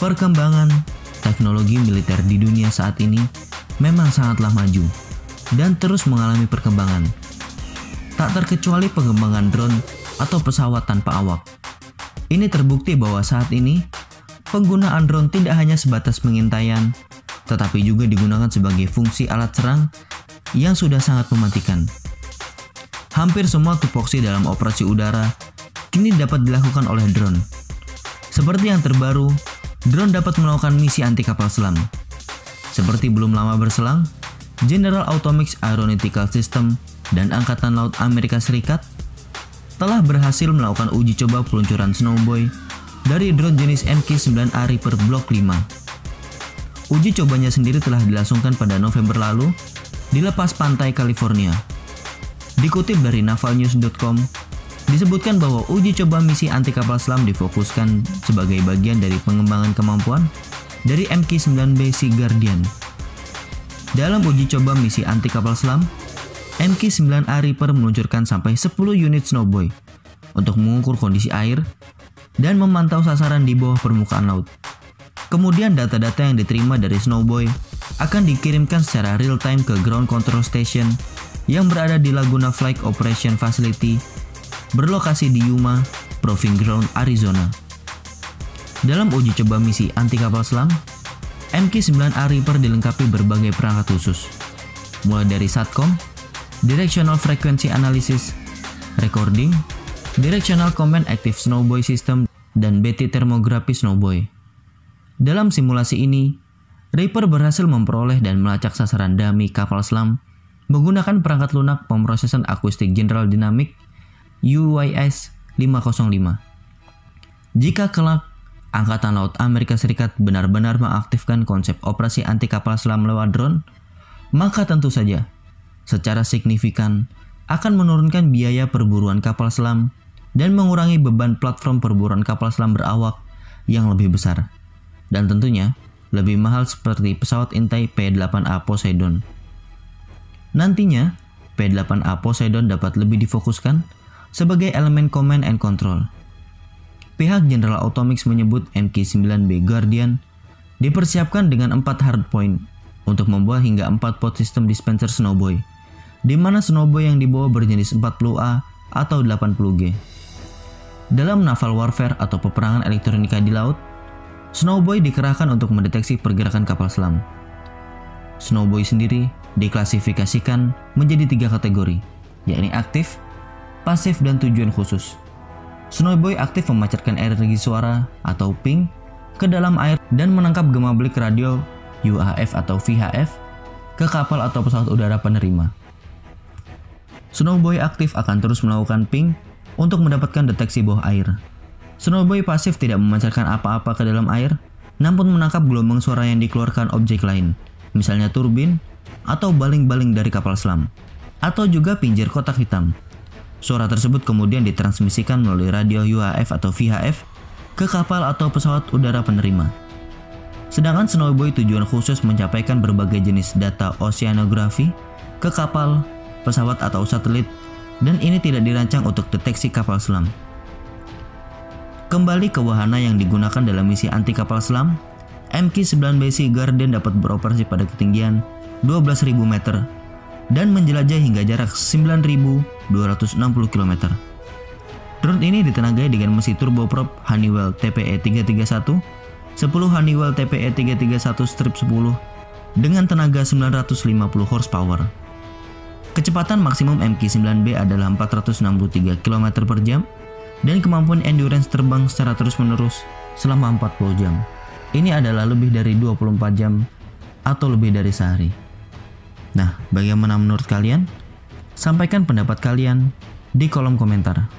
Perkembangan teknologi militer di dunia saat ini memang sangatlah maju dan terus mengalami perkembangan. Tak terkecuali pengembangan drone atau pesawat tanpa awak. Ini terbukti bahwa saat ini penggunaan drone tidak hanya sebatas pengintaian, tetapi juga digunakan sebagai fungsi alat serang yang sudah sangat mematikan. Hampir semua tupoksi dalam operasi udara kini dapat dilakukan oleh drone. Seperti yang terbaru, drone dapat melakukan misi anti kapal selam. Seperti belum lama berselang, General Atomics Aeronautical System dan Angkatan Laut Amerika Serikat telah berhasil melakukan uji coba peluncuran Snowboy dari drone jenis MQ-9A Reaper Block 5. Uji cobanya sendiri telah dilangsungkan pada November lalu di lepas pantai California. Dikutip dari navalnews.com, disebutkan bahwa uji coba misi anti kapal selam difokuskan sebagai bagian dari pengembangan kemampuan dari MQ-9B Sea Guardian. Dalam uji coba misi anti kapal selam, MQ-9A Reaper meluncurkan sampai 10 unit Snowboy untuk mengukur kondisi air dan memantau sasaran di bawah permukaan laut. Kemudian data-data yang diterima dari Snowboy akan dikirimkan secara real-time ke Ground Control Station yang berada di Laguna Flight Operation Facility berlokasi di Yuma, Proving Ground, Arizona. Dalam uji coba misi anti kapal selam, MQ-9A Reaper dilengkapi berbagai perangkat khusus, mulai dari SATCOM, Directional Frequency Analysis, Recording, Directional Command Active Snowboy System, dan BT Thermography Snowboy. Dalam simulasi ini, Reaper berhasil memperoleh dan melacak sasaran dummy kapal selam menggunakan perangkat lunak pemrosesan akustik General Dynamics UYS 505. Jika kelak Angkatan Laut Amerika Serikat benar-benar mengaktifkan konsep operasi anti kapal selam lewat drone, maka tentu saja secara signifikan akan menurunkan biaya perburuan kapal selam dan mengurangi beban platform perburuan kapal selam berawak yang lebih besar dan tentunya lebih mahal seperti pesawat intai P-8A Poseidon. Nantinya, P-8A Poseidon dapat lebih difokuskan sebagai elemen command and control. Pihak General Atomics menyebut MQ-9B Guardian dipersiapkan dengan 4 hardpoint untuk membawa hingga 4 pod sistem dispenser Snowboy, di mana Snowboy yang dibawa berjenis 40A atau 80G. Dalam naval warfare atau peperangan elektronika di laut, Snowboy dikerahkan untuk mendeteksi pergerakan kapal selam. Snowboy sendiri diklasifikasikan menjadi 3 kategori, yakni aktif, pasif, dan tujuan khusus. Snowboy aktif memancarkan energi suara atau ping ke dalam air dan menangkap gema belik radio UHF atau VHF ke kapal atau pesawat udara penerima. Snowboy aktif akan terus melakukan ping untuk mendapatkan deteksi bawah air. Snowboy pasif tidak memancarkan apa-apa ke dalam air, namun menangkap gelombang suara yang dikeluarkan objek lain, misalnya turbin atau baling-baling dari kapal selam, atau juga pinggir kotak hitam. Suara tersebut kemudian ditransmisikan melalui radio UHF atau VHF ke kapal atau pesawat udara penerima. Sedangkan Snowboy tujuan khusus menyampaikan berbagai jenis data oceanografi ke kapal, pesawat atau satelit, dan ini tidak dirancang untuk deteksi kapal selam. Kembali ke wahana yang digunakan dalam misi anti kapal selam, MQ-9B Sea Guardian dapat beroperasi pada ketinggian 12.000 meter dan menjelajah hingga jarak 9.260 km. Drone ini ditenagai dengan mesin turboprop Honeywell TPE331, 10 Honeywell TPE331-10 dengan tenaga 950 horsepower. Kecepatan maksimum MQ-9B adalah 463 km per jam dan kemampuan endurance terbang secara terus-menerus selama 40 jam. Ini adalah lebih dari 24 jam atau lebih dari sehari. Nah, bagaimana menurut kalian? Sampaikan pendapat kalian di kolom komentar.